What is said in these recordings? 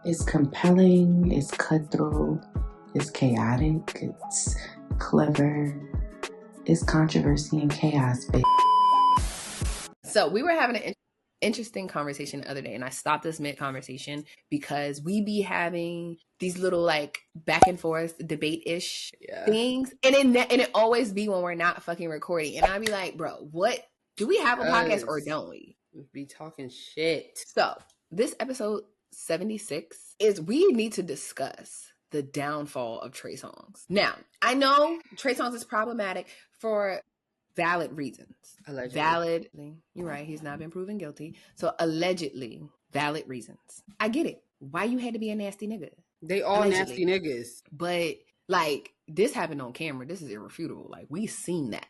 It's compelling, it's cutthroat, it's chaotic, it's clever, it's controversy and chaos, baby. So we were having an interesting conversation the other day, and I stopped this mid-conversation because we be having these little like back and forth debate-ish things, and it always be when we're not fucking recording, and I'd be like, bro, what? Do we have a podcast or don't we? We be talking shit. So this episode 76 is we need to discuss the downfall of Trey Songz. Now, I know Trey Songz is problematic for valid reasons. Allegedly. Validly. You're right. He's not been proven guilty. So allegedly, valid reasons. I get it. Why you had to be a nasty nigga? They all allegedly. Nasty niggas. But like this happened on camera. This is irrefutable. Like we seen that.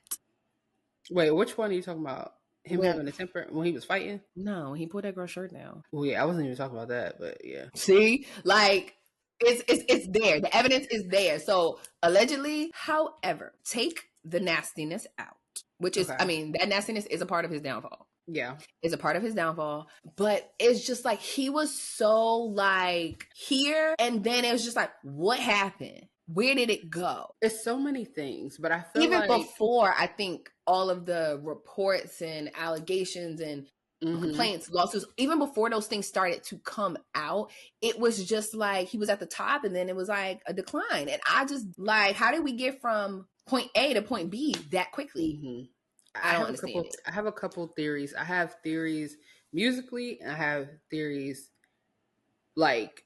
Wait, which one are you talking about? Him having a temper when he was fighting? No, he pulled that girl's shirt down. Well, yeah, I wasn't even talking about that, but yeah. See, like it's there. The evidence is there. So allegedly, however, take the nastiness out, which is, okay. I mean, that nastiness is a part of his downfall. Yeah, is a part of his downfall. But it's just like he was so like here, and then it was just like, what happened? Where did it go? It's so many things, but I feel even like before, I think all of the reports and allegations and complaints, lawsuits, even before those things started to come out, it was just like he was at the top and then it was like a decline. And I just like, how did we get from point A to point B that quickly? I don't understand it. I have a couple theories. I have theories musically and I have theories like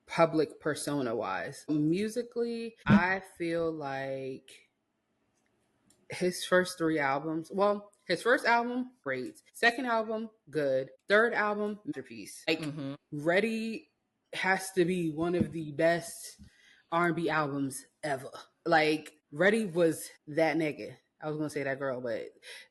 public persona wise. Musically, I feel like his first 3 albums, well, his first album, great. Second album, good. Third album, masterpiece. Like, Ready has to be one of the best R&B albums ever. Like, Ready was that nigga. I was going to say that girl, but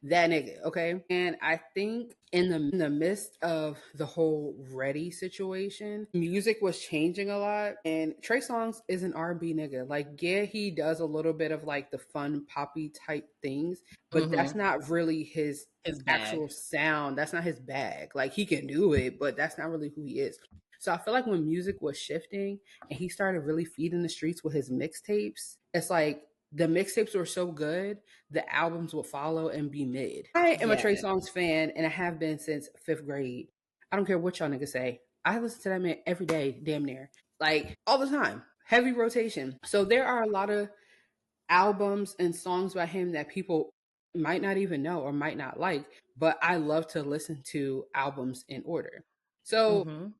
that nigga, okay? And I think in the midst of the whole Ready situation, music was changing a lot. And Trey Songz is an R&B nigga. Like, yeah, he does a little bit of like the fun poppy type things, but that's not really his actual sound. That's not his bag. Like, he can do it, but that's not really who he is. So I feel like when music was shifting and he started really feeding the streets with his mixtapes, it's like, the mixtapes were so good, the albums would follow and be mid. I am a Trey Songz fan, and I have been since 5th grade. I don't care what y'all niggas say. I listen to that man every day, damn near. Like, all the time. Heavy rotation. So there are a lot of albums and songs by him that people might not even know or might not like, but I love to listen to albums in order. So,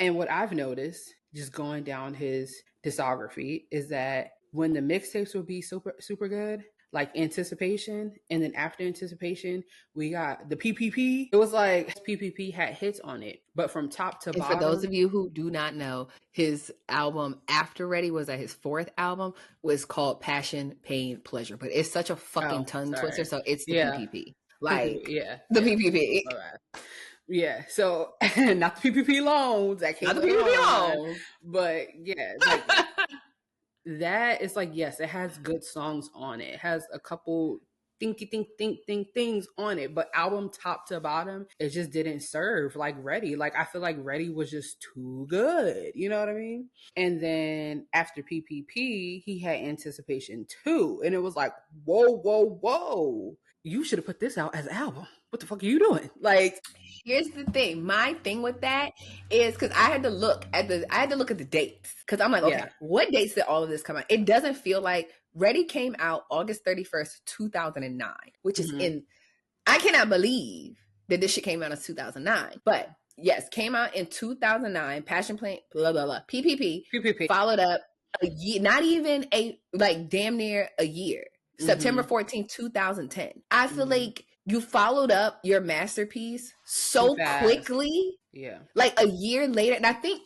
and what I've noticed, just going down his discography, is that when the mixtapes would be super, super good, like Anticipation, and then after Anticipation, we got the PPP. It was like PPP had hits on it, but from top to bottom. For those of you who do not know, his album after Ready was his 4th album, was called Passion, Pain, Pleasure. But it's such a fucking tongue twister, so it's the PPP. Like, the PPP. All right. Yeah, so not the PPP loans. That came not the PPP loans. But yeah, like, that is like, yes, it has good songs on it. It has a couple think things on it, but album top to bottom, it just didn't serve like Ready. Like, I feel like Ready was just too good. You know what I mean? And then after PPP, he had Anticipation 2, and it was like, whoa. You should have put this out as an album. What the fuck are you doing? Like, here's the thing. My thing with that is because I had to look at the dates, because I'm like, okay, what dates did all of this come out? It doesn't feel like Ready came out August 31st, 2009, which is I cannot believe that this shit came out in 2009. But yes, came out in 2009. Passion Play, blah blah blah. PPP followed up a year, not even damn near a year. September 14th, 2010. I feel like you followed up your masterpiece so quickly. Yeah. Like a year later. And I think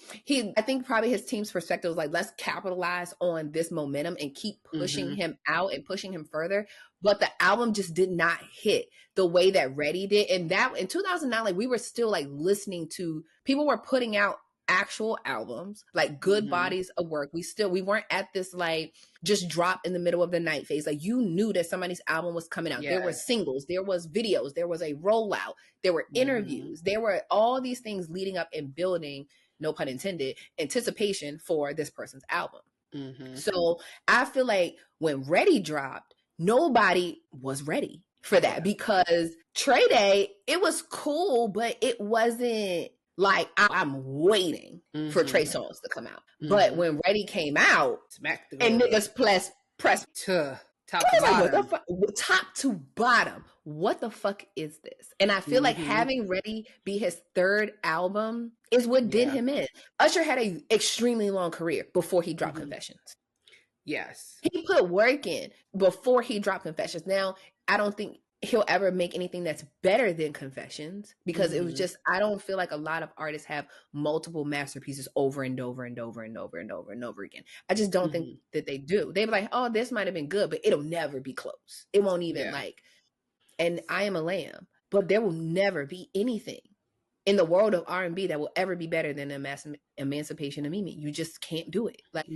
probably his team's perspective was like, let's capitalize on this momentum and keep pushing him out and pushing him further. But the album just did not hit the way that Ready did. And that in 2009, like, we were still like listening to, people were putting out actual albums, like good bodies of work. We weren't at this like just drop in the middle of the night phase. Like, you knew that somebody's album was coming out. There were singles, there was videos, there was a rollout, there were interviews, there were all these things leading up and building. no pun intended, anticipation for this person's album. Mm-hmm. So I feel like when Ready dropped, nobody was ready for that because Trey Day, it was cool, but it wasn't like I'm waiting for Trey Songz to come out. But when Ready came out, smack the and niggas press to top to bottom. Like, what the fuck? Top to bottom. What the fuck is this? And I feel like having Ready be his third album is what did him in. Usher had an extremely long career before he dropped Confessions. Yes. He put work in before he dropped Confessions. Now, I don't think he'll ever make anything that's better than Confessions because it was just, I don't feel like a lot of artists have multiple masterpieces over and over and over and over and over and over again. I just don't think that they do. They be like, oh, this might have been good, but it'll never be close. It won't even like, and I Am a Lamb, but there will never be anything in the world of R&B that will ever be better than Emancipation of Mimi. You just can't do it. Like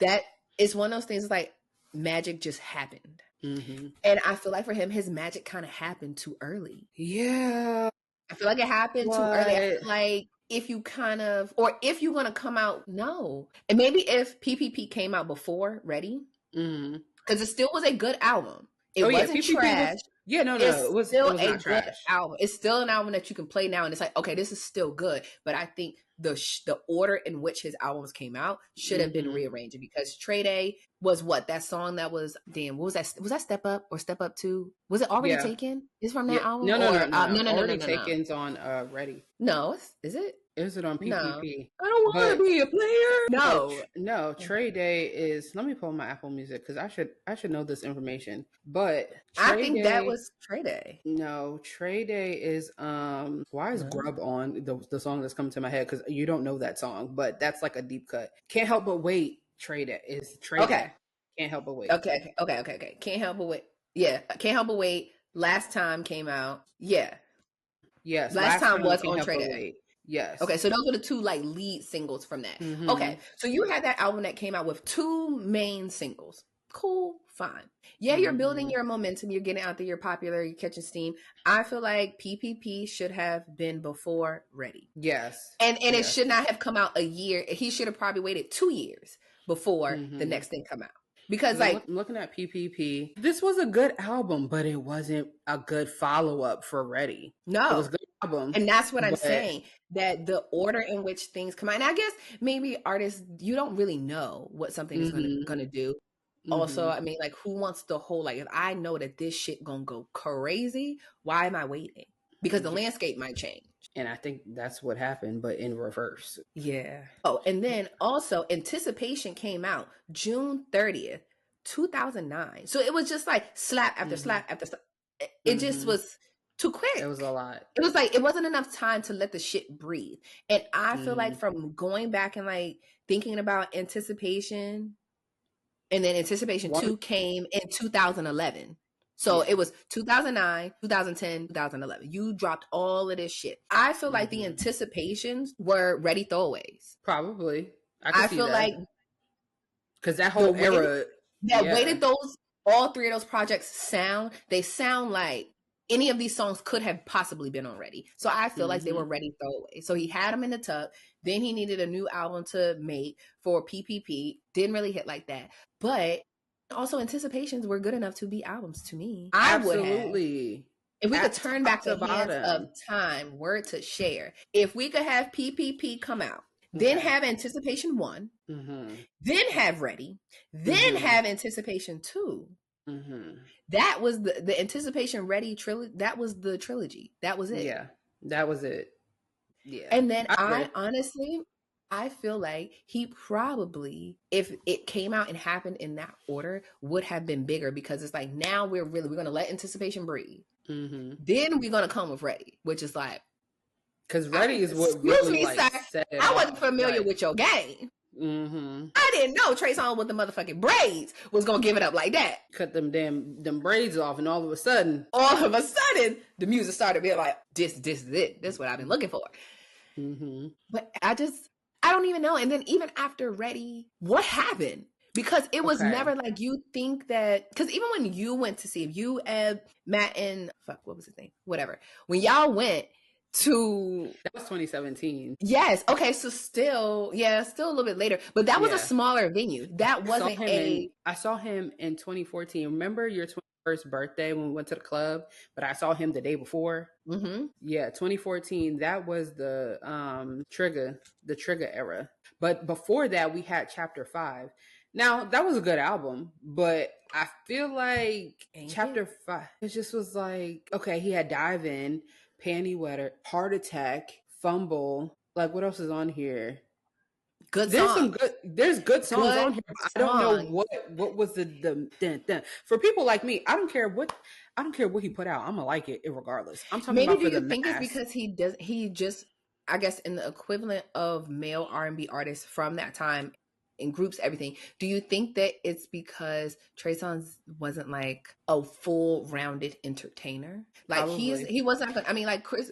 that is one of those things like magic just happened. And I feel like for him, his magic kind of happened too early. Yeah. I feel like it happened too early. I feel like if you kind of, or if you're going to come out, no. And maybe if PPP came out before Ready, because it still was a good album. It wasn't trash. It was still a good trash album. It's still an album that you can play now, and it's like, okay, this is still good. But I think the order in which his albums came out should have been rearranged because Trey Day was what that song that was what was that? Was that Step Up or Step Up 2? Was it Already Taken? Is from that album? No. Already Taken's on Ready. No, is it? Is it on PPP? No. I don't want to be a player. No. Trey Day is. Let me pull my Apple Music because I should know this information. But I think that was Trey Day. No, Trey Day is. Why is Grub on the song that's coming to my head? Because you don't know that song, but that's like a deep cut. Can't Help But Wait. Trey Day is Trey Day. Can't Help But Wait. Okay. Can't Help But Wait. Yeah, Can't Help But Wait. Last Time came out. Yeah. Yes. Last time was on Trey Day. Wait. Yes. Okay, so those were the two like lead singles from that. Okay, so you had that album that came out with two main singles. Cool, fine. Yeah, you're building your momentum. You're getting out there. You're popular. You're catching steam. I feel like PPP should have been before Ready. Yes. And it should not have come out a year. He should have probably waited 2 years before the next thing come out. Because like I'm looking at PPP, this was a good album, but it wasn't a good follow-up for Ready. No. It was a good album. And that's what I'm saying, that the order in which things come out. And I guess maybe artists, you don't really know what something is gonna do. Also, I mean, like, who wants the whole, like, if I know that this shit gonna go crazy, why am I waiting? Because the landscape might change. And I think that's what happened, but in reverse. Yeah. Oh, and then also Anticipation came out June 30th, 2009. So it was just like slap after slap after slap. It just was too quick. It was a lot. It was like, it wasn't enough time to let the shit breathe. And I feel like from going back and like thinking about Anticipation, and then Anticipation 2 came in 2011. So it was 2009, 2010, 2011. You dropped all of this shit. I feel like the anticipations were Ready throwaways. Probably. I feel like because that whole era way that those all three of those projects sound, they sound like any of these songs could have possibly been on Ready. So I feel like they were Ready throwaways. So he had them in the tuck. Then he needed a new album to make for PPP. Didn't really hit like that. But also Anticipations were good enough to be albums to me. Absolutely. If we could turn back the hands of time, word to share. If we could have PPP come out, then have Anticipation 1, then have Ready, then have Anticipation 2. That was the Anticipation Ready trilogy. That was the trilogy. That was it. Yeah, that was it. Yeah. And then I honestly, I feel like he probably, if it came out and happened in that order, would have been bigger because it's like, now we're going to let Anticipation breathe. Then we're going to come with Ready, which is like, because Ready is what excuse me, like, sir. I wasn't familiar with your game. I didn't know Trey Songz with the motherfucking braids was gonna give it up like that. Cut them braids off, and all of a sudden, the music started being like, this is it. This is what I've been looking for. But I don't even know. And then even after Ready, what happened? Because it was never like, you think that, because even when you went to see, if you, Matt and what was his name? Whatever. When y'all went to That was 2017. Yes. Okay. So still a little bit later, but that was a smaller venue. That wasn't I saw him in 2014. Remember your 21st birthday when we went to the club, but I saw him the day before. Mm-hmm. Yeah, 2014. That was the Trigger era. But before that, we had Chapter 5. Now that was a good album, but I feel like Chapter 5, it just was like, okay, he had Dive In, Panty Wetter, Heart Attack, Fumble. Like, what else is on here? There's good songs on here. I don't know what was the for people like me. I don't care what he put out. I'm gonna like it regardless. I'm talking about for the mass. Maybe do you think it's because he just, I guess, in the equivalent of male R&B artists from that time, in groups, everything. Do you think that it's because Trey Songz wasn't like a full rounded entertainer? Like Probably. he wasn't. I mean, like Chris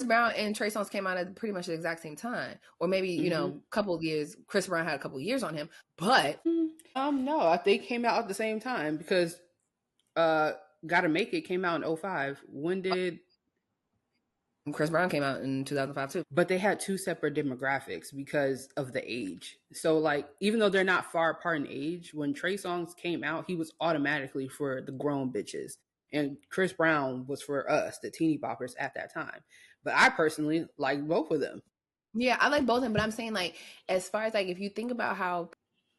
Brown and Trey Songz came out at pretty much the exact same time, or maybe you know, a couple of years. Chris Brown had a couple of years on him, but no, they came out at the same time because "Gotta Make It" came out in 2005. When did Chris Brown came out in 2005 too? But they had two separate demographics because of the age. So like, even though they're not far apart in age, when Trey Songz came out, he was automatically for the grown bitches, and Chris Brown was for us, the teeny boppers at that time. But I personally like both of them. Yeah, I like both of them, but I'm saying, like, as far as like, if you think about how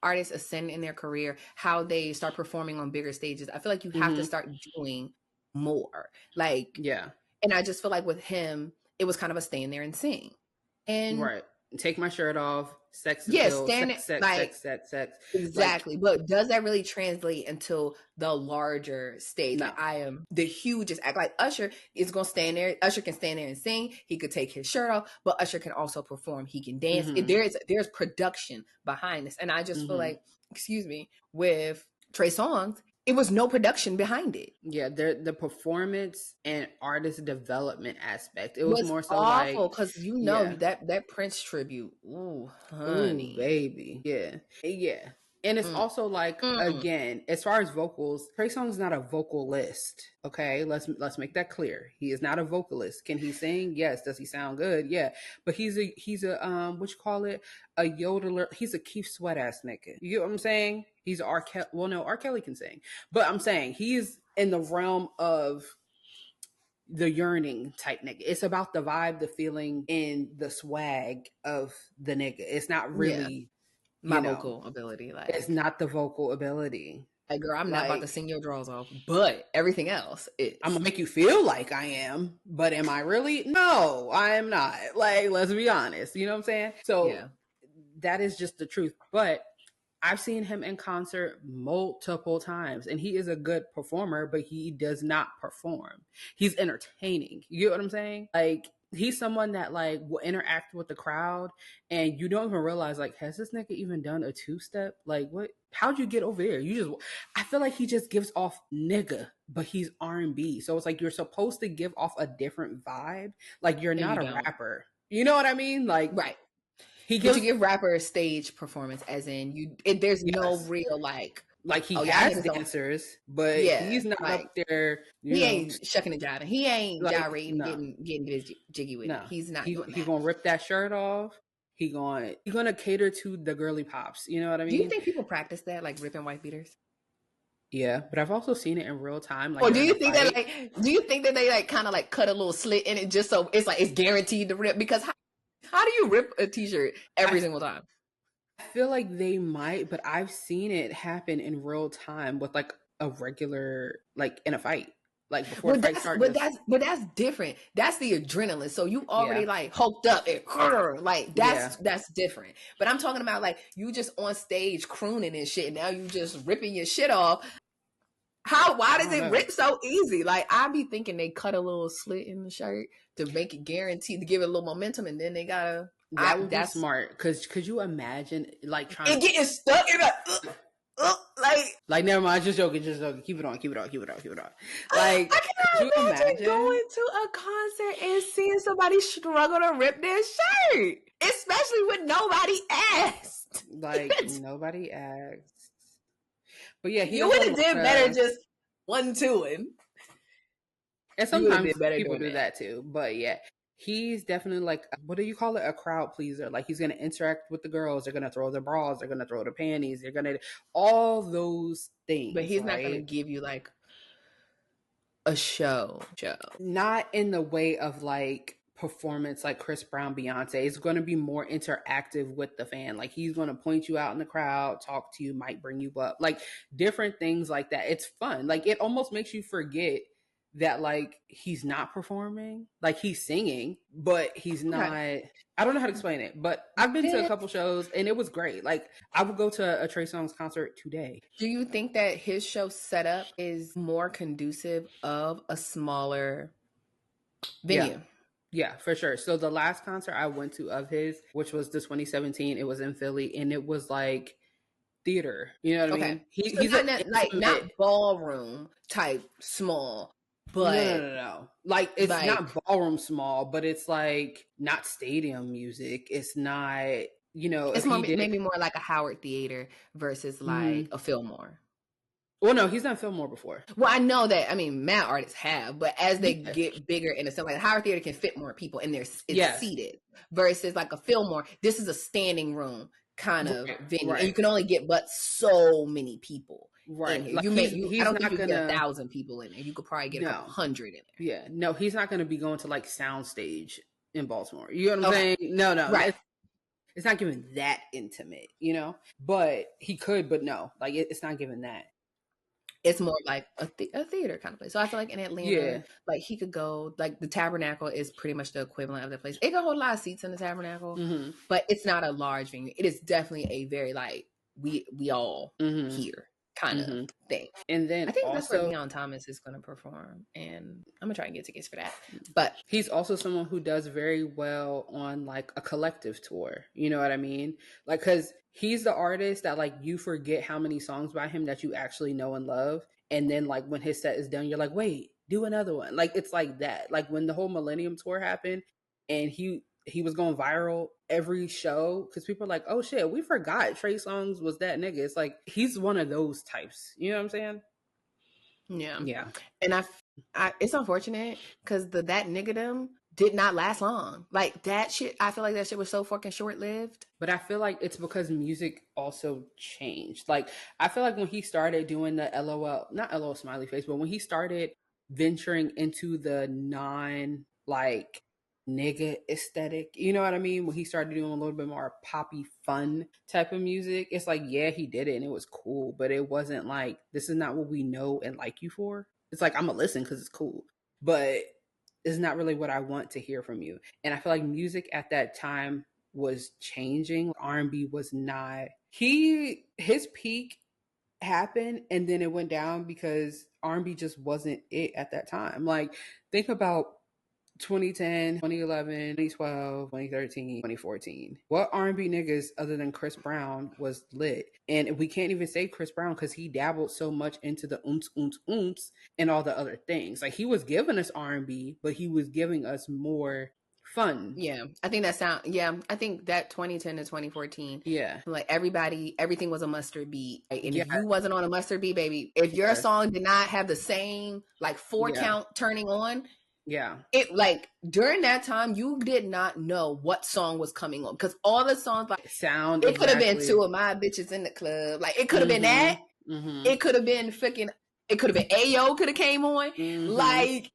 artists ascend in their career, how they start performing on bigger stages, I feel like you have to start doing more. Like, yeah. And I just feel like with him, it was kind of a stand there and sing. And right. Take my shirt off. Sex appeal. Sex. Exactly. Like, but does that really translate into the larger stage? No. Like, I am the hugest act. Like Usher is going to stand there. Usher can stand there and sing. He could take his shirt off, but Usher can also perform. He can dance. There's production behind this. And I just feel like, with Trey Songz, it was no production behind it. Yeah, the performance and artist development aspect. It was more so awful because that Prince tribute. Ooh, honey, ooh, baby, yeah. And it's also like, again, as far as vocals, Trey Songz is not a vocalist. Okay, let's make that clear. He is not a vocalist. Can he sing? Yes. Does he sound good? Yeah. But he's a what you call it? A yodeler. He's a Keith Sweat ass nigga. You get what I'm saying? He's R. Kelly. Well, no, R. Kelly can sing, but I'm saying he's in the realm of the yearning type nigga. It's about the vibe, the feeling, and the swag of the nigga. It's not really my vocal ability. Like, it's not the vocal ability. Like, girl, I'm not about to sing your drawers off, but everything else is. I'm gonna make you feel like I am, but am I really? No, I am not. Like, let's be honest. You know what I'm saying? So that is just the truth. But I've seen him in concert multiple times, and he is a good performer, but he does not perform. He's entertaining. You get what I'm saying? Like, he's someone that like will interact with the crowd, and you don't even realize, like, has this nigga even done a two-step? Like, what? How'd you get over there? I feel like he just gives off nigga, but he's R&B. So it's like you're supposed to give off a different vibe. Like, you're not a rapper. You know what I mean? Like, right. You give rapper a stage performance, as in there's no real like he has dancers, but he's not like, up there. He ain't shucking and jiving. He ain't like, gyrating, getting jiggy with it. He's not. He's gonna rip that shirt off. He's gonna cater to the girly pops. You know what I mean? Do you think people practice that, like ripping white beaters? Yeah, but I've also seen it in real time. Like, or do you think that they like kind of like cut a little slit in it just so it's like it's guaranteed to rip? Because how do you rip a t-shirt every single time? I feel like they might, but I've seen it happen in real time with like a regular, like in a fight, like before the fight starts. But that's different. That's the adrenaline. So you already like hulked up and like that's different. But I'm talking about like you just on stage crooning and shit. And now you just ripping your shit off. Why does it rip so easy? Like, I be thinking they cut a little slit in the shirt to make it guaranteed, to give it a little momentum, and then they gotta. That would be smart. Cause could you imagine like trying and getting stuck in like never mind, just joking. Keep it on. Like, I cannot imagine going to a concert and seeing somebody struggle to rip their shirt, especially when nobody asked. Like, nobody asked. But yeah, you would have did better just 1-2 him. And sometimes people do that too. But yeah, he's definitely like, what do you call it? A crowd pleaser. Like he's going to interact with the girls. They're going to throw their bras. They're going to throw their panties. They're going to, all those things. But he's not going to give you like a show. Not in the way of like performance like Chris Brown, Beyonce. It's going to be more interactive with the fan. Like he's going to point you out in the crowd, talk to you, might bring you up, like different things like that. It's fun. Like it almost makes you forget that like he's not performing, like he's singing, but he's not. I don't know how to explain it, but I've been to a couple shows and it was great. Like I would go to a Trey Songz concert today. Do you think that his show setup is more conducive of a smaller venue? Yeah, for sure. So the last concert I went to of his, which was the 2017, it was in Philly, and it was like theater. You know what I mean? He's not ballroom type small. But no. Like it's like, not ballroom small, but it's like not stadium music. It's not, you know, it's maybe more like a Howard Theater versus like a Fillmore. Well, no, he's done Fillmore before. Well, I know that. I mean, mad artists have, but as they get bigger in a sense, like Howard Theater can fit more people and it's seated versus like a Fillmore. This is a standing room kind of venue, and you can only get but so many people. Right. Like I don't think you can get 1,000 people in there. You could probably get a couple hundred in there. Yeah. No, he's not going to be going to like Soundstage in Baltimore. You know what I'm saying? No. Right. It's not giving that intimate, you know? But he could, but no. Like it's not giving that. It's more like a theater kind of place. So I feel like in Atlanta, like he could go, like the Tabernacle is pretty much the equivalent of the place. It can hold a lot of seats in the Tabernacle, but it's not a large venue. It is definitely a very like, we all here kind of thing. And then I think that's where Leon Thomas is going to perform, and I'm gonna try and get tickets for that. But he's also someone who does very well on like a collective tour. You know what I mean? Like, cause he's the artist that like you forget how many songs by him that you actually know and love, and then like when his set is done, you're like, wait, do another one. Like it's like that. Like when the whole Millennium Tour happened, and he was going viral every show because people are like, oh shit, we forgot Trey Songz was that nigga. It's like he's one of those types. You know what I'm saying? Yeah. And I it's unfortunate because that niggadom did not last long. Like that shit, I feel like that shit was so fucking short lived. But I feel like it's because music also changed. Like I feel like when he started doing the not LOL smiley face, but when he started venturing into the non like nigga aesthetic, you know what I mean? When he started doing a little bit more poppy fun type of music, it's like, yeah, he did it and it was cool, but it wasn't like, this is not what we know and like you for. It's like, I'm gonna listen because it's cool, but it's not really what I want to hear from you. And I feel like music at that time was changing. R&B was not, his peak happened and then it went down because R&B just wasn't it at that time. Like think about 2010, 2011, 2012, 2013, 2014. What R&B niggas other than Chris Brown was lit? And we can't even say Chris Brown because he dabbled so much into the oomps and all the other things. Like he was giving us R&B, but he was giving us more fun. Yeah. I think I think that 2010 to 2014. Yeah. Like everything was a mustard beat. Right? And if you wasn't on a mustard beat, baby, if your song did not have the same like 4 count turning on, it like during that time you did not know what song was coming on because all the songs like sound. It could have been 2 of my bitches in the club. Like it could have been that. It could have been freaking. It could have been Ayo could have came on. Like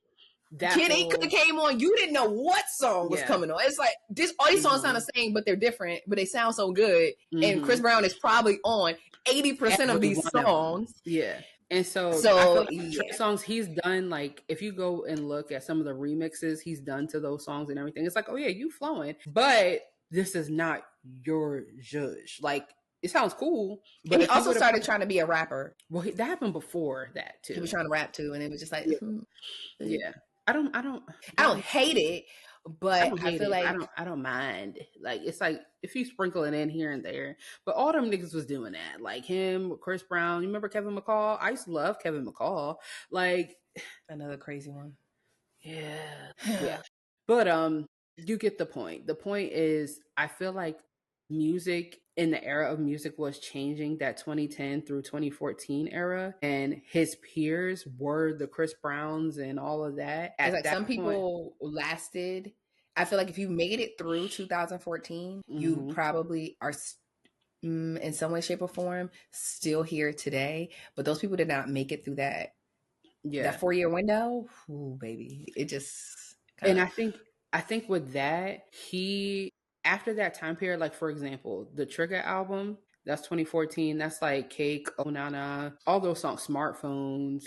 Kid A could have came on. You didn't know what song was coming on. It's like this. All these songs sound the same, but they're different. But they sound so good. And Chris Brown is probably on 80% of these songs. Yeah. And so I feel like songs he's done, like if you go and look at some of the remixes he's done to those songs and everything, it's like, oh yeah, you flowing, but this is not your judge. Like it sounds cool, but and he also started trying to be a rapper. Well, that happened before that too. He was trying to rap too, and it was just like, I don't hate it, but I feel like I don't mind. Like it's like if you sprinkle it in here and there, but all them niggas was doing that. Like him, Chris Brown. You remember Kevin McCall? I used to love Kevin McCall. Like another crazy one. Yeah. But you get the point. The point is, I feel like music in the era of music was changing, that 2010 through 2014 era, and his peers were the Chris Browns and all of that. It's like some people lasted. I feel like if you made it through 2014, you probably are in some way, shape, or form still here today. But those people did not make it through that 4-year window. Ooh, baby, it just and I think with that, he, after that time period, like for example, the Trigger album, that's 2014. That's like Cake, Oh Nana, all those songs, Smartphones.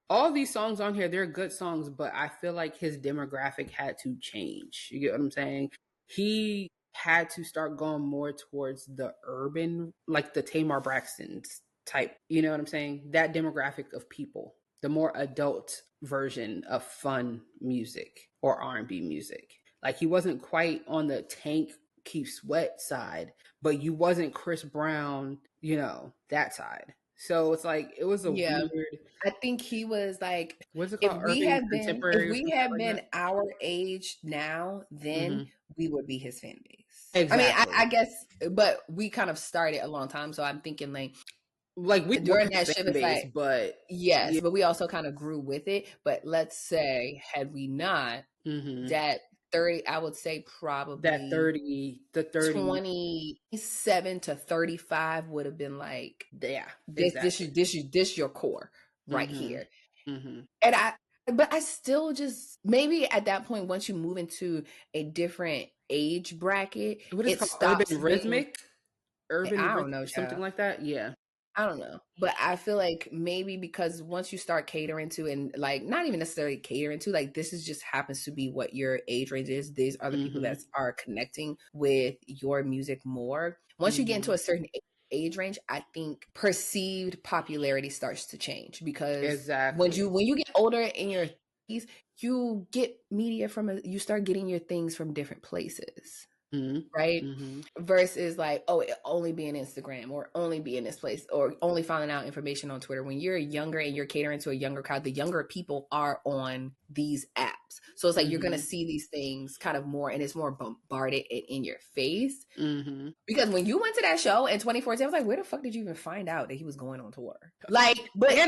All these songs on here, they're good songs, but I feel like his demographic had to change. You get what I'm saying? He had to start going more towards the urban, like the Tamar Braxton's type. You know what I'm saying? That demographic of people, the more adult version of fun music or R&B music. Like he wasn't quite on the Tank Keith Sweat side, but you wasn't Chris Brown, that side. So it's like it was a weird. I think he was like, What's it called? Urban contemporary. If we had been our age now, then we would be his fan base. Exactly. I mean, I guess, but we kind of started a long time, so I'm thinking like we during that shit, base, like, but yes, but we also kind of grew with it. But let's say had we not, that 30, I would say probably that 30, the 30, 27 to 35 would have been like, this your core right here. And but I still just, maybe at that point, once you move into a different age bracket, it stops urban rhythmic, I don't know, something like that. Yeah. I don't know, but I feel like maybe because once you start catering to, and like not even necessarily catering to, like this is just happens to be what your age range is. These are the people that are connecting with your music more. Once you get into a certain age range, I think perceived popularity starts to change, because when you get older in your 30s, you get media you start getting your things from different places. Right? Versus like, oh, it only be in Instagram or only be in this place or only finding out information on Twitter. When you're younger and you're catering to a younger crowd, the younger people are on these apps. So it's like you're going to see these things kind of more, and it's more bombarded in your face. Because when you went to that show in 2014, I was like, where the fuck did you even find out that he was going on tour? Like, but again,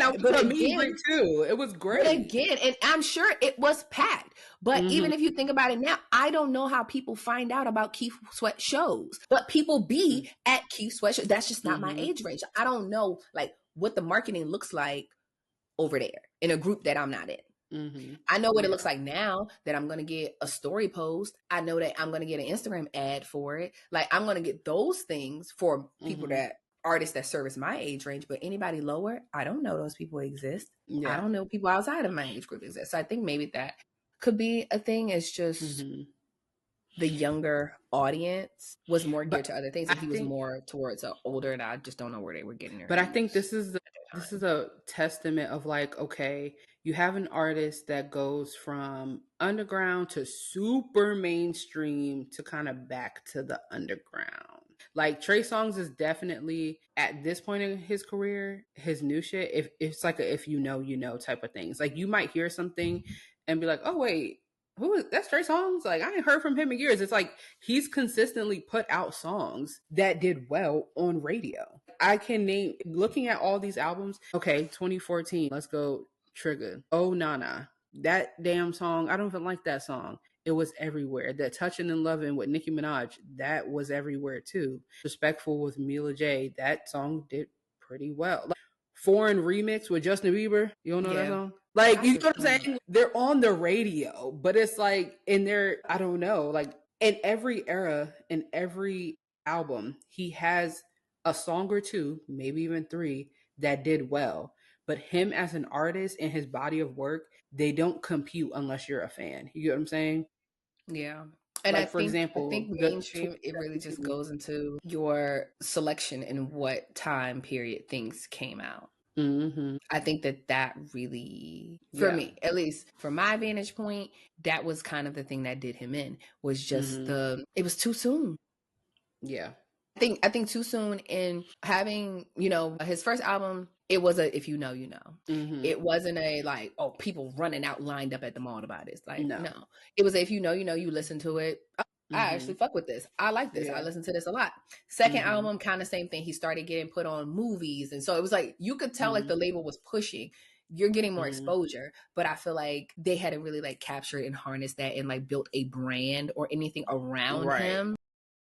too. It was great. But again, and I'm sure it was packed. But even if you think about it now, I don't know how people find out about Keith Sweat shows, but people be at Keith Sweat shows. That's just not my age range. I don't know like what the marketing looks like over there in a group that I'm not in. I know what it looks like now that I'm going to get a story post. I know that I'm going to get an Instagram ad for it. Like I'm going to get those things for people artists that service my age range, but anybody lower, I don't know those people exist. I don't know people outside of my age group exist. So I think maybe that could be a thing. It's just the younger audience was more geared to other things, and he was more towards an older, and I just don't know where they were getting their But I think this is a testament of like, okay, you have an artist that goes from underground to super mainstream to kind of back to the underground. Like Trey Songz is definitely at this point in his career, his new shit. If it's like a, if you know type of things. Like you might hear something and be like, oh wait, that's Trey Songz? Like I ain't heard from him in years. It's like he's consistently put out songs that did well on radio. I can name, looking at all these albums. Okay, 2014. Let's go. Trigger. Oh Nana. That damn song. I don't even like that song. It was everywhere. That Touching and Loving with Nicki Minaj, that was everywhere too. Respectful with Mila J, that song did pretty well. Like, Foreign Remix with Justin Bieber, you don't know that song? Like, you know what I'm saying? They're on the radio, but it's like in their, I don't know, like in every era, in every album, he has a song or two, maybe even three, that did well. But him as an artist and his body of work, they don't compute unless you're a fan. You get what I'm saying? Yeah. And like, for example, I think mainstream, it really just goes into your selection and what time period things came out. I think that really, for me, at least from my vantage point, that was kind of the thing that did him in, was just it was too soon. Yeah. I think too soon in having, his first album, it was a, if you know, you know. It wasn't a like, oh, people running out lined up at the mall to buy this. Like, no. It was a, if you know, you listen to it. Oh, I actually fuck with this. I like this. I listen to this a lot. Second album, kind of same thing. He started getting put on movies. And so it was like, you could tell like the label was pushing. you're getting more exposure, but I feel like they hadn't really like captured and harnessed that and like built a brand or anything around him.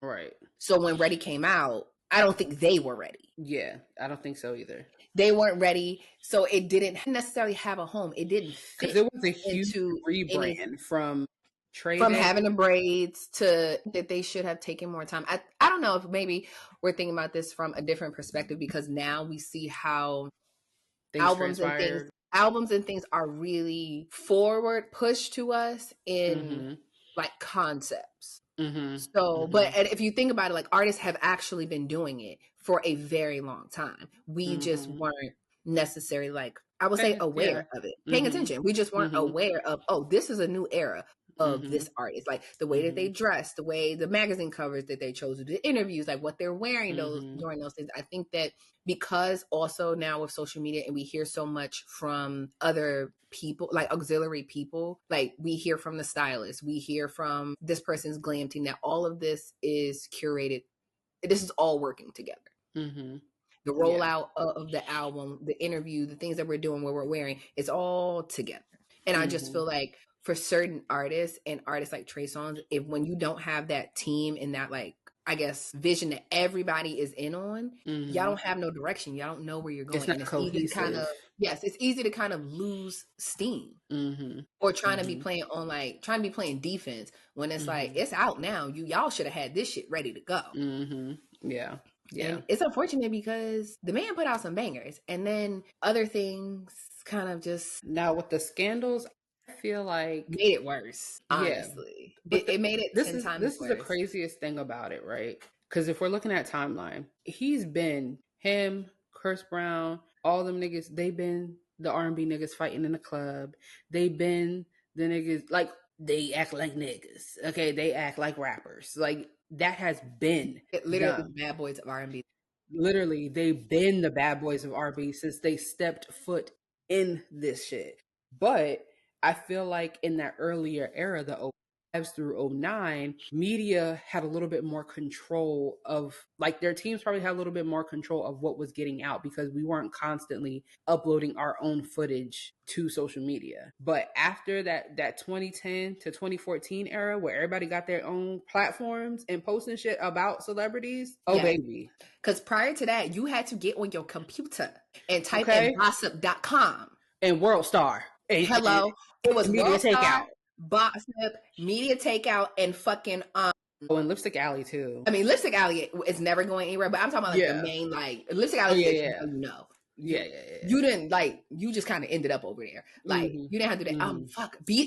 Right. So when Ready came out, I don't think they were ready. Yeah, I don't think so either. They weren't ready, so it didn't necessarily have a home. It didn't fit because it was a huge into rebrand from Trey from Day. having the braids to that they should have taken more time. I don't know if maybe we're thinking about this from a different perspective because now we see how albums and things are really forward pushed to us in like concepts. So, but if you think about it, like artists have actually been doing it for a very long time. We just weren't necessarily like, I would say aware of it, paying attention. We just weren't aware of, oh, this is a new era of this artist. Like the way that they dress, the way the magazine covers that they chose, the interviews, like what they're wearing during those things. I think that because also now with social media and we hear so much from other people, like auxiliary people, like we hear from the stylist, we hear from this person's glam team, that all of this is curated. This is all working together. The rollout of the album, the interview, the things that we're doing, what we're wearing, it's all together. And I just feel like for certain artists and artists like Trey Songz, if when you don't have that team and that like, I guess, vision that everybody is in on, y'all don't have no direction. Y'all don't know where you're going. It's not cohesive. It's easy to kind of lose steam or trying to be playing defense when it's like, it's out now. Y'all should have had this shit ready to go. Yeah. And it's unfortunate because the man put out some bangers and then other things kind of just. Now with the scandals, I feel like made it worse, honestly. But it made it 10 times worse. This is the craziest thing about it, right? Because if we're looking at timeline, him, Chris Brown, all them niggas, they've been the R&B niggas fighting in the club. They've been the niggas, like, they act like niggas. Okay, they act like rappers. Like, that has been literally the bad boys of R&B. Literally, they've been the bad boys of R&B since they stepped foot in this shit. But I feel like in that earlier era, the 05s through 09, media had a little bit more control of, like, their teams probably had a little bit more control of what was getting out because we weren't constantly uploading our own footage to social media. But after that 2010 to 2014 era where everybody got their own platforms and posting shit about celebrities, baby. Because prior to that, you had to get on your computer and type in gossip.com. And WorldStar. Hello. It was Media Takeout. Gossip, Media Takeout, and fucking and Lipstick Alley too. I mean, Lipstick Alley is never going anywhere, but I'm talking about like the main, like Lipstick Alley. You didn't you just kind of ended up over there. Like you didn't have to do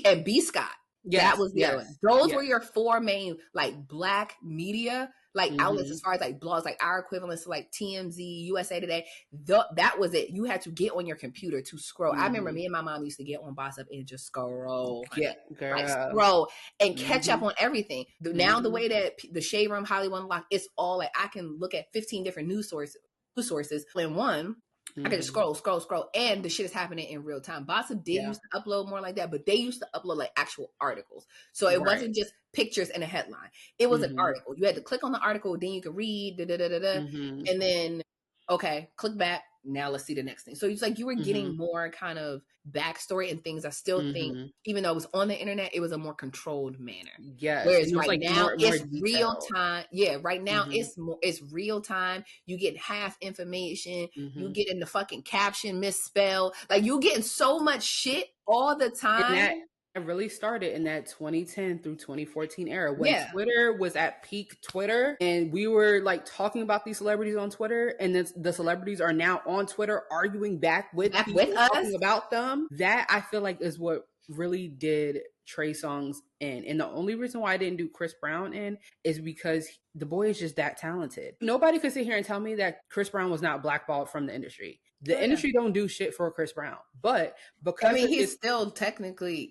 that. B Scott. That was the other one. Those were your four main like black media outlets as far as like blogs, like our equivalents to like TMZ, USA Today. That was it. You had to get on your computer to scroll. I remember me and my mom used to get on Boss Up and just scroll. Scroll and catch up on everything. Now the way that the Shade Room, Hollywood Unlocked, it's all like I can look at 15 different news sources in one. I could just scroll, and the shit is happening in real time. Boss Up did used to upload more like that, but they used to upload like actual articles. So it wasn't just pictures and a headline. It was an article. You had to click on the article, then you could read, and then, okay, click back. Now let's see the next thing. So it's like you were getting more kind of backstory and things. I still think, even though it was on the internet, it was a more controlled manner. Yes. Whereas right now it's real time. Yeah, right now it's real time. You get half information. You get in the fucking caption misspelled. Like you getting so much shit all the time. It really started in that 2010 through 2014 era when Twitter was at peak Twitter and we were like talking about these celebrities on Twitter, and then the celebrities are now on Twitter arguing back with us, talking about them. That I feel like is what really did Trey Songz in. And the only reason why I didn't do Chris Brown in is because the boy is just that talented. Nobody could sit here and tell me that Chris Brown was not blackballed from the industry. The industry don't do shit for Chris Brown, but because he's still technically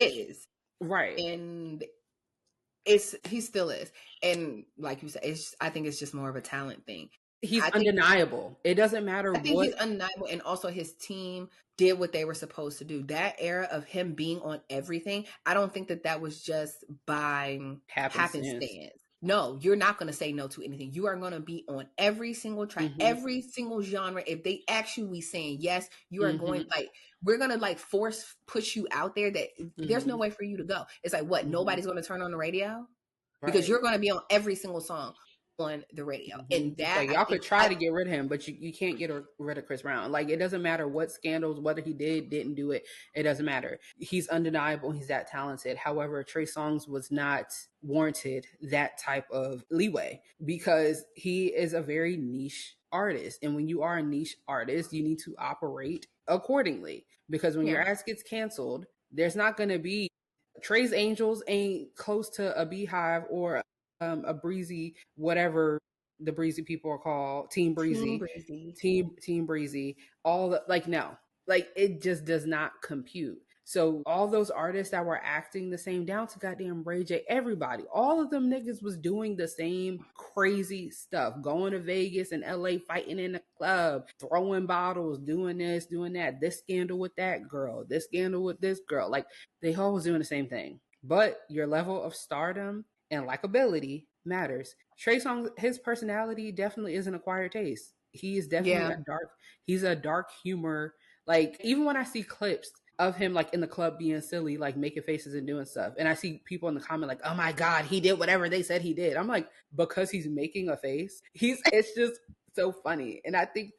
is right, and he still is, and like you said, I think it's just more of a talent thing. He's undeniable. It doesn't matter. I think he's undeniable, and also his team did what they were supposed to do. That era of him being on everything, I don't think that was just by happenstance. No, you're not going to say no to anything. You are going to be on every single track, every single genre. If they ask you, we saying yes. You are going, like, we're going to like push you out there that there's no way for you to go. It's like, what? Nobody's going to turn on the radio? Because you're going to be on every single song on the radio. And that, like, y'all could try to get rid of him, but you can't get rid of Chris Brown. Like, it doesn't matter what scandals, whether he didn't do it, it doesn't matter. He's undeniable. He's that talented. However, Trey Songz was not warranted that type of leeway because he is a very niche artist. And when you are a niche artist, you need to operate accordingly, because when your ass gets canceled, there's not going to be Trey's Angels ain't close to a Beehive or a Breezy, whatever the Breezy people are called, Team Breezy. Team Breezy. All the, like, no, like, it just does not compute. So all those artists that were acting the same, down to goddamn Ray J, everybody, all of them niggas was doing the same crazy stuff, going to Vegas and LA, fighting in the club, throwing bottles, doing this, doing that, this scandal with that girl, this scandal with this girl. Like, they all was doing the same thing. But your level of stardom and likability matters. Trey Songz, his personality definitely is an acquired taste. He is definitely he's a dark humor. Like, even when I see clips of him, like, in the club being silly, like making faces and doing stuff, and I see people in the comment like, oh my God, he did whatever they said he did. I'm like, because he's making a face, it's just so funny. And I think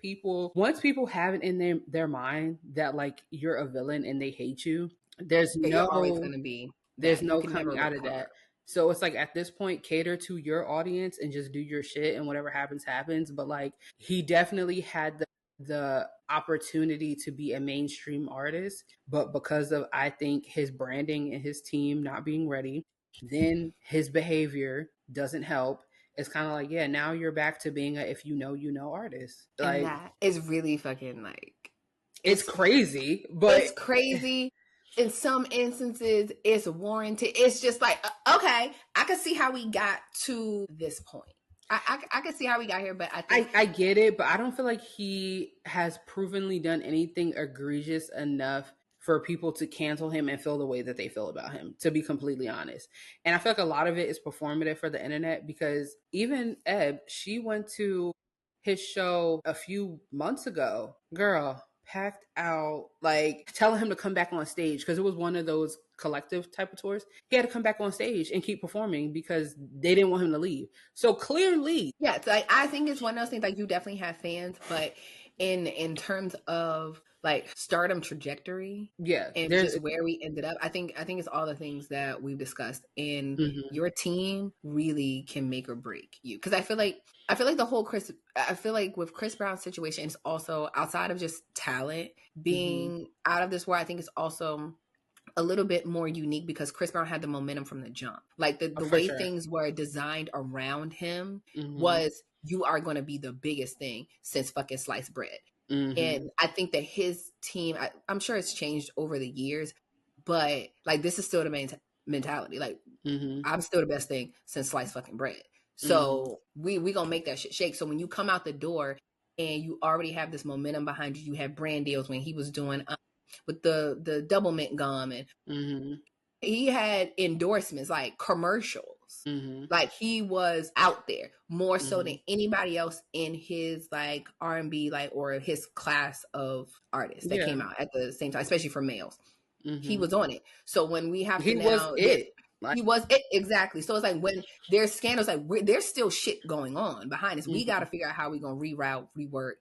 once people have it in their mind that, like, you're a villain and they hate you, you're always going to be. There's no coming out of that. So it's like, at this point, cater to your audience and just do your shit, and whatever happens, happens. But, like, he definitely had the opportunity to be a mainstream artist, but because of, I think, his branding and his team not being ready, then his behavior doesn't help. It's kind of like, yeah, now you're back to being a if you know artist. Like, and that is really fucking, like, it's crazy, but it's crazy. In some instances, it's warranted. It's just like, okay, I can see how we got to this point. I can see how we got here, but I get it, but I don't feel like he has provenly done anything egregious enough for people to cancel him and feel the way that they feel about him, to be completely honest. And I feel like a lot of it is performative for the internet, because even Eb, she went to his show a few months ago. Girl, packed out, like, telling him to come back on stage, because it was one of those collective type of tours. He had to come back on stage and keep performing because they didn't want him to leave. So clearly, yeah, so, like, I think it's one of those things, like, you definitely have fans, but in terms of, like, stardom trajectory, and just where we ended up, I think it's all the things that we've discussed, and your team really can make or break you. Because I feel like with Chris Brown's situation, it's also outside of just talent being out of this world. I think it's also a little bit more unique because Chris Brown had the momentum from the jump. Like, the way things were designed around him was, you are going to be the biggest thing since fucking sliced bread. And I think that his team, I'm sure it's changed over the years, but, like, this is still the main mentality. Like, I'm still the best thing since sliced fucking bread. So we gonna make that shit shake. So when you come out the door and you already have this momentum behind you, you have brand deals when he was doing with the double mint gum, and he had endorsements, like commercials. Like, he was out there more so than anybody else in his, like, R&B, like, or his class of artists that came out at the same time, especially for males. He was on it. So when we have to he was it, exactly. So it's like, when there's scandals, like, there's still shit going on behind us. We got to figure out how we're going to reroute, rework.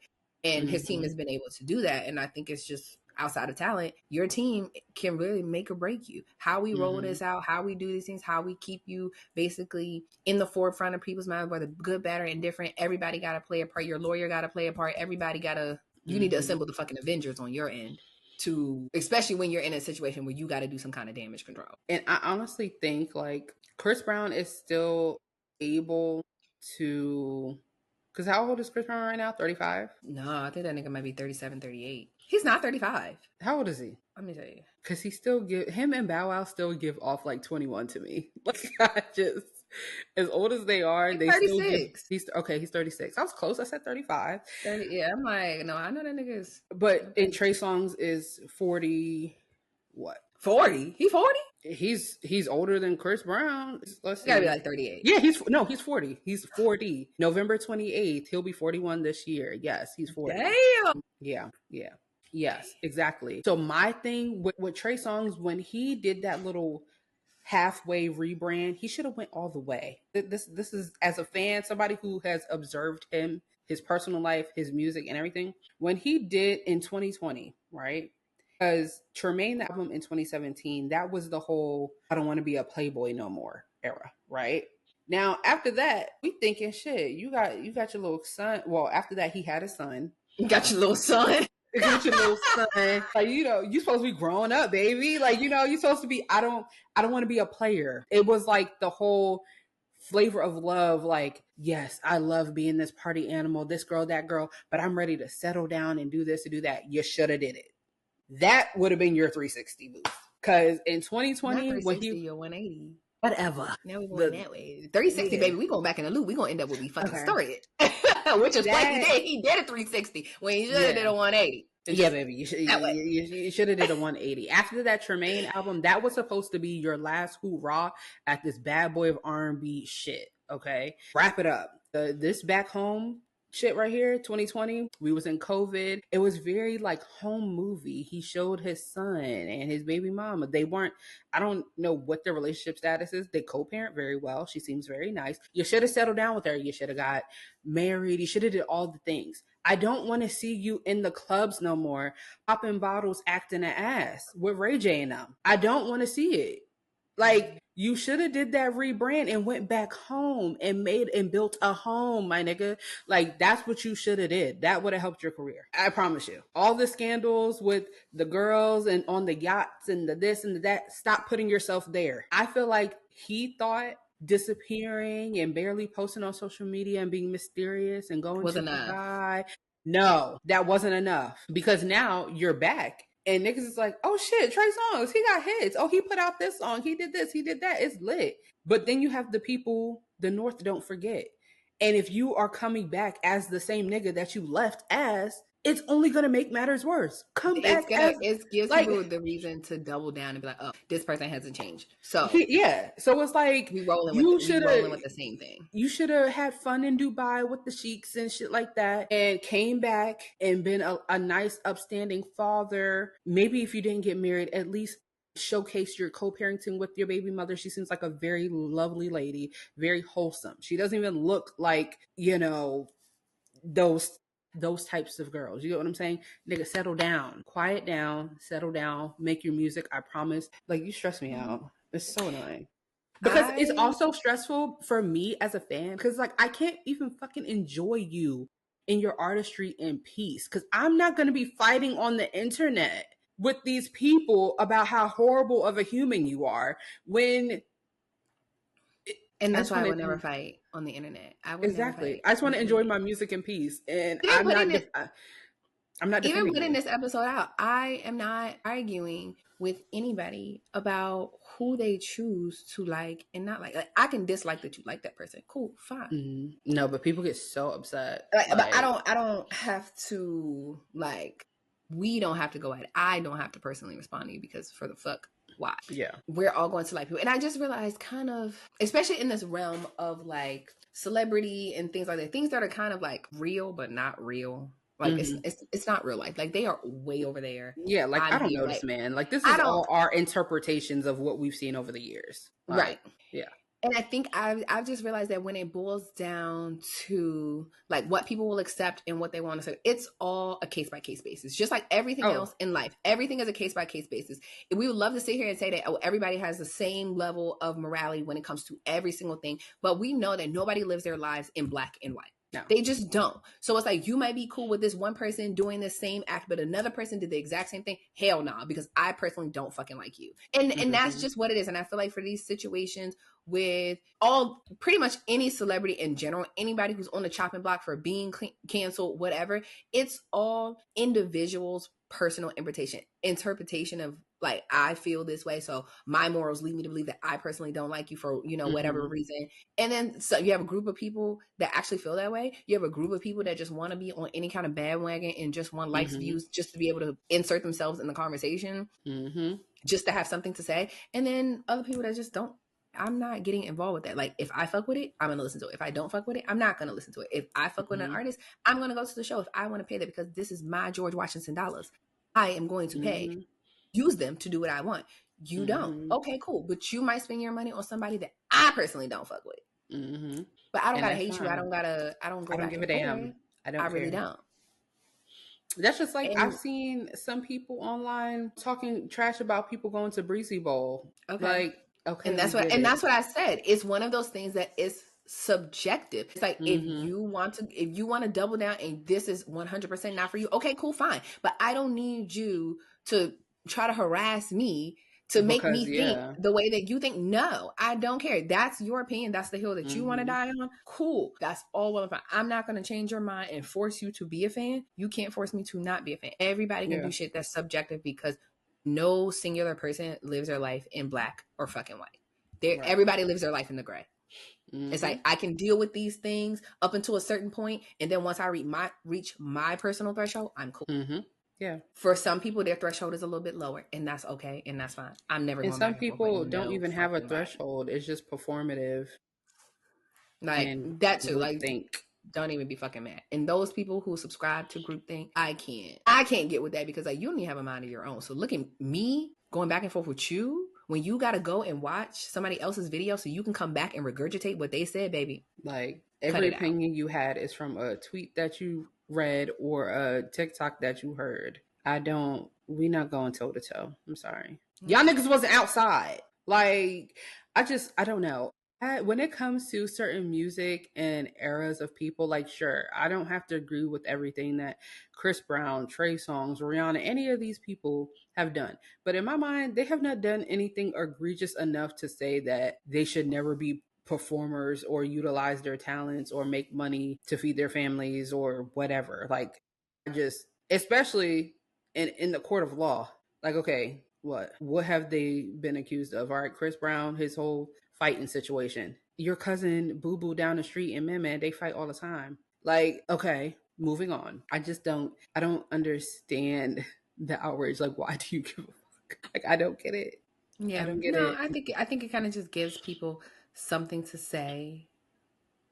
And his team has been able to do that. And I think it's just, outside of talent, your team can really make or break you. How we roll this out, how we do these things, how we keep you basically in the forefront of people's minds, whether good, bad, or indifferent. Everybody got to play a part. Your lawyer got to play a part. Everybody got to, you need to assemble the fucking Avengers on your end, to, especially when you're in a situation where you got to do some kind of damage control. And I honestly think, like, Chris Brown is still able to, because how old is Chris Brown right now? 35? No, I think that nigga might be 37, 38. He's not 35. How old is he? Let me tell you. Because him and Bow Wow still give off like 21 to me. Like, I just, as old as they are, he's they 36. Still give, he's 36. I was close. I said 35. 30, yeah, I'm like, no, I know that nigga is. But in Trey Songz is 40, what? 40? He 40? He's older than Chris Brown. Let's see. Gotta be like 38. Yeah, he's 40. He's 40. November 28th. He'll be 41 this year. Yes, he's 40. Damn. Yeah. Yes, exactly. So my thing with Trey Songz, when he did that little halfway rebrand, he should have went all the way. This is, as a fan, somebody who has observed him, his personal life, his music, and everything. When he did in 2020, right? Because Tremaine, the album in 2017, that was the whole "I don't want to be a playboy no more" era, right? Now after that, we thinking, shit, you got your little son. Well, after that, he had a son. You got your little son. Got your little son. Like, you supposed to be growing up, baby. Like, you're supposed to be. I don't want to be a player. It was like the whole flavor of love. Like, yes, I love being this party animal, this girl, that girl, but I'm ready to settle down and do this and do that. You should have did it. That would have been your 360 boost. Because in 2020, when he, your 180. Whatever. Now we're going that way. 360, baby. We going back in the loop. We going to end up where we fucking started. Which is what he did. He did a 360 when he should have did a 180. Yeah, baby. You should have did a 180. After that Tremaine album, that was supposed to be your last hoorah at this bad boy of R&B shit. Okay? Wrap it up. This Back Home shit right here, 2020, we was in COVID. It was very like home movie. He showed his son and his baby mama. They weren't, I don't know what their relationship status is. They co-parent very well. She seems very nice. You should have settled down with her. You should have got married. You should have did all the things. I don't want to see you in the clubs no more, popping bottles, acting an ass with Ray J and them. I don't want to see it. Like, you should have did that rebrand and went back home and made and built a home, my nigga. Like, that's what you should have did. That would have helped your career. I promise you. All the scandals with the girls and on the yachts and the this and the that, stop putting yourself there. I feel like he thought disappearing and barely posting on social media and being mysterious and going to Dubai. No, that wasn't enough, because now you're back. And niggas is like, oh shit, Trey Songz, he got hits. Oh, he put out this song. He did this. He did that. It's lit. But then you have the people, the North don't forget. And if you are coming back as the same nigga that you left as, it's only going to make matters worse. Come back. It gives people the reason to double down and be like, oh, this person hasn't changed. So yeah. So it's like, we rolling with the same thing. You should have had fun in Dubai with the sheiks and shit like that, and came back and been a nice, upstanding father. Maybe if you didn't get married, at least showcase your co-parenting with your baby mother. She seems like a very lovely lady, very wholesome. She doesn't even look like, those types of girls. You get what I'm saying? Nigga, settle down. Quiet down. Settle down. Make your music. I promise. Like, you stress me out. It's so annoying. Because it's also stressful for me as a fan. Because, like, I can't even fucking enjoy you in your artistry in peace. Because I'm not going to be fighting on the internet with these people about how horrible of a human you are when... And that's why I would never fight on the internet. Exactly. I just want to enjoy my music in peace. And I'm not even putting this episode out. I am not arguing with anybody about who they choose to like and not like. Like, I can dislike that you like that person. Cool, fine. Mm-hmm. No, but people get so upset. But I don't have to, like, we don't have to go at it. I don't have to personally respond to you, because for the fuck. Why? Yeah. We're all going to like people. And I just realized, kind of, especially in this realm of like celebrity and things like that, things that are kind of like real but not real. Like, it's not real life. Like, they are way over there. Yeah, like, I don't know this man. Like, this is all our interpretations of what we've seen over the years. Right. Yeah. And I think I've just realized that when it boils down to like what people will accept and what they want to say, it's all a case by case basis. Just like everything else in life, everything is a case by case basis. We would love to sit here and say that everybody has the same level of morality when it comes to every single thing, but we know that nobody lives their lives in black and white. No. They just don't. So it's like, you might be cool with this one person doing the same act, but another person did the exact same thing. Hell nah, because I personally don't fucking like you. And that's just what it is. And I feel like for these situations with pretty much any celebrity in general, anybody who's on the chopping block for being canceled, whatever, it's all individuals' personal interpretation of like, I feel this way, so my morals lead me to believe that I personally don't like you for, whatever reason. And then so you have a group of people that actually feel that way. You have a group of people that just want to be on any kind of bandwagon and just want likes, views, just to be able to insert themselves in the conversation. just to have something to say. And then other people that just don't. I'm not getting involved with that. Like, if I fuck with it, I'm gonna listen to it. If I don't fuck with it, I'm not gonna listen to it. If I fuck with an artist, I'm gonna go to the show if I want to pay that, because this is my George Washington dollars. I am going to pay. Use them to do what I want. You don't. Okay, cool. But you might spend your money on somebody that I personally don't fuck with. But I don't gotta hate you. I don't give a damn. I really don't. That's just like, I've seen some people online talking trash about people going to Breezy Bowl. Okay. Like, okay. And that's what I said. It's one of those things that is subjective. It's like, if you want to double down and this is 100% not for you, okay, cool, fine. But I don't need you to try to harass me to make me think the way that you think. No, I don't care. That's your opinion. That's the hill that you want to die on. Cool. That's all well and fine. I'm not going to change your mind and force you to be a fan. You can't force me to not be a fan. Everybody can do shit that's subjective, because no singular person lives their life in black or fucking white. Everybody lives their life in the gray. It's like, I can deal with these things up until a certain point, and then once I reach my personal threshold, I'm cool. Yeah. For some people, their threshold is a little bit lower, and that's okay, and that's fine. I'm never. And some people don't even have a threshold. It's just performative. Like that too. Like, don't even be fucking mad. And those people who subscribe to groupthink, I can't get with that, because like, you don't even have a mind of your own. So look at me going back and forth with you when you got to go and watch somebody else's video so you can come back and regurgitate what they said, baby. Like, every opinion you had is from a tweet that you read or a TikTok that you heard. We not going toe to toe. I'm sorry. Y'all niggas wasn't outside. Like, I don't know. When it comes to certain music and eras of people, like, sure, I don't have to agree with everything that Chris Brown, Trey Songz, Rihanna, any of these people have done. But in my mind, they have not done anything egregious enough to say that they should never be performers or utilize their talents or make money to feed their families or whatever. Like, especially in the court of law, like, okay, what have they been accused of? All right, Chris Brown, his whole fighting situation. Your cousin Boo Boo down the street in Man, they fight all the time. Like, okay, moving on. I don't understand the outrage. Like, why do you give a fuck? Like, I don't get it. Yeah, I don't get it. I think it kind of just gives people something to say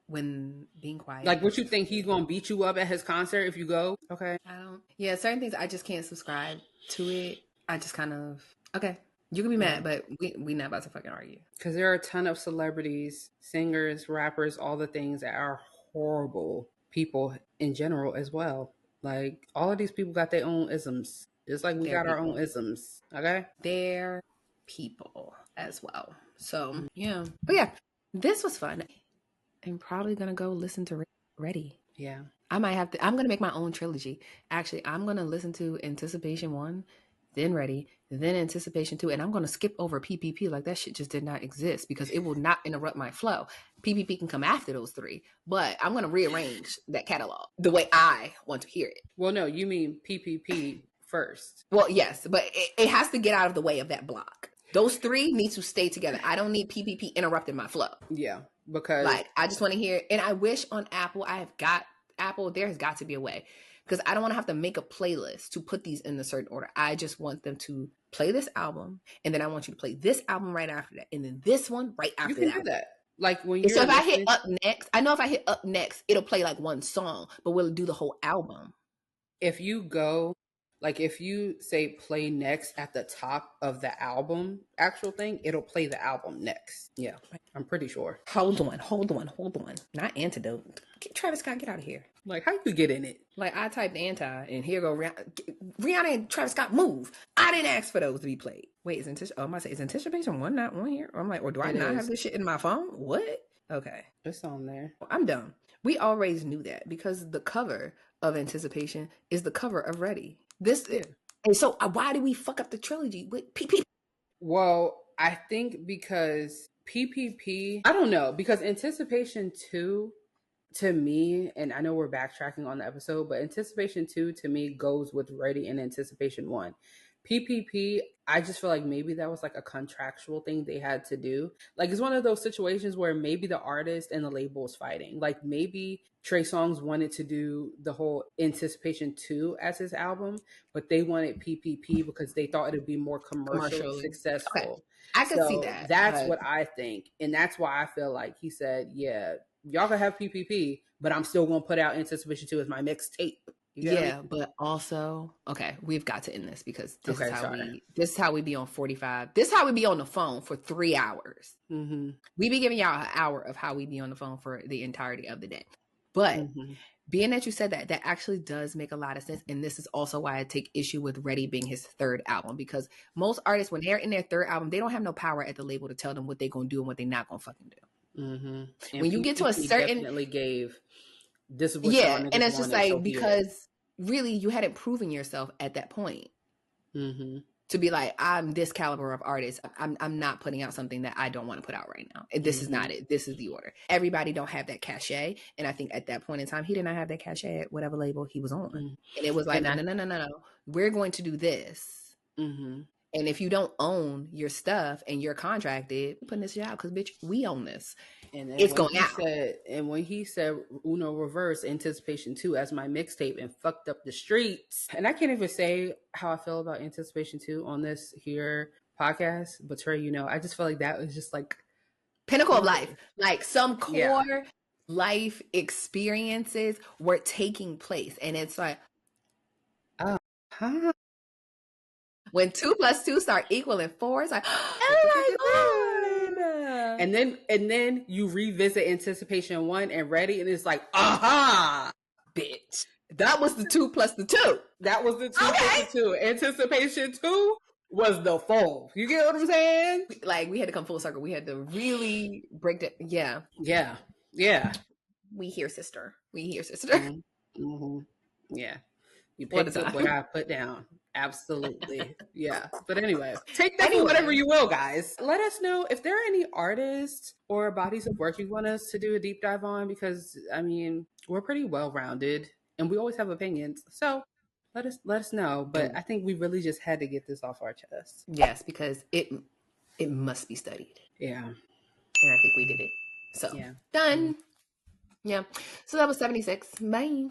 when being quiet. Like, what you think, he's gonna beat you up at his concert if you go? Okay. Certain things I just can't subscribe to it. I just kind of, okay, you can be mad, but we not about to fucking argue. Because there are a ton of celebrities, singers, rappers, all the things that are horrible people in general as well. Like, all of these people got their own isms, just like we got our own isms. Okay, they're people as well. So yeah, but yeah, this was fun. I'm probably gonna go listen to Ready. Yeah, I might have to. I'm gonna make my own trilogy. Actually, I'm gonna listen to Anticipation 1, then Ready, then Anticipation 2, and I'm gonna skip over PPP like that shit just did not exist, because it will not interrupt my flow. PPP can come after those 3, but I'm gonna rearrange that catalog the way I want to hear it. Well, no, you mean PPP first. Well, yes, but it has to get out of the way of that block. Those 3 need to stay together. I don't need PPP interrupting my flow. Yeah, because like, I just want to hear, and I wish on Apple, there has got to be a way, because I don't want to have to make a playlist to put these in a certain order. I just want them to play this album, and then I want you to play this album right after that, and then this one right after that. You can do that. Like, when you're so if I hit up next, I know if I hit up next, it'll play like one song, but will it do the whole album? If you go, like, if you say play next at the top of the album, actual thing, it'll play the album next. Yeah, I'm pretty sure. Hold on. Not Antidote. Travis Scott, get out of here. Like, how you get in it? Like, I typed anti, and here go Rihanna and Travis Scott, move. I didn't ask for those to be played. Wait, is Anticipation 1 not on here? Or I'm like, or do I not have this shit in my phone? What? Okay. It's on there. I'm dumb. We always knew that, because the cover of Anticipation is the cover of Ready. And so why did we fuck up the trilogy with PPP? Well, I think because PPP, I don't know, because Anticipation 2 to me, and I know we're backtracking on the episode, but Anticipation 2 to me goes with Ready and Anticipation 1. PPP, I just feel like maybe that was like a contractual thing they had to do. Like it's one of those situations where maybe the artist and the label was fighting. Like maybe Trey Songz wanted to do the whole Anticipation 2 as his album, but they wanted PPP because they thought it would be more commercially successful. Okay. I could see that. That's what I think. And that's why I feel like he said, yeah, y'all can have PPP, but I'm still going to put out Anticipation 2 as my mixtape. Yeah, but also, okay, we've got to end this because this is how we be on 45. This is how we be on the phone for 3 hours. Mm-hmm. We be giving y'all an hour of how we be on the phone for the entirety of the day. But being that you said that, that actually does make a lot of sense. And this is also why I take issue with Ready being his third album, because most artists, when they're in their third album, they don't have no power at the label to tell them what they're going to do and what they're not going to fucking do. Mm-hmm. When you get to a certain... definitely gave... This is what and it's just like, because really you hadn't proven yourself at that point to be like, I'm this caliber of artist. I'm not putting out something that I don't want to put out right now. This is not it. This is the order. Everybody don't have that cachet. And I think at that point in time, he did not have that cachet at whatever label he was on. And it was like, no. We're going to do this. And if you don't own your stuff and you're contracted, putting this shit out because, bitch, we own this. And it's going out. And when he said Uno Reverse Anticipation 2 as my mixtape and fucked up the streets. And I can't even say how I feel about Anticipation 2 on this here podcast. But Trey, you know, I just feel like that was just like pinnacle of life. Like some core life experiences were taking place. And it's like, when 2 + 2 start equaling 4, it's like, oh my God. And then you revisit Anticipation 1 and Ready, and it's like, aha, bitch. That was the 2 + the 2. That was the 2 + the 2. Anticipation 2 was the 4. You get what I'm saying? Like, we had to come full circle. We had to really break that. Yeah. We hear, sister. Yeah. You picked up what I put down. Absolutely. Yeah. But anyway, take that for whatever you will, guys. Let us know if there are any artists or bodies of work you want us to do a deep dive on, because I mean, we're pretty well-rounded and we always have opinions. So let us know. But I think we really just had to get this off our chest. Yes, because it must be studied. Yeah. And I think we did it. So done. Yeah. So that was 76. Bye.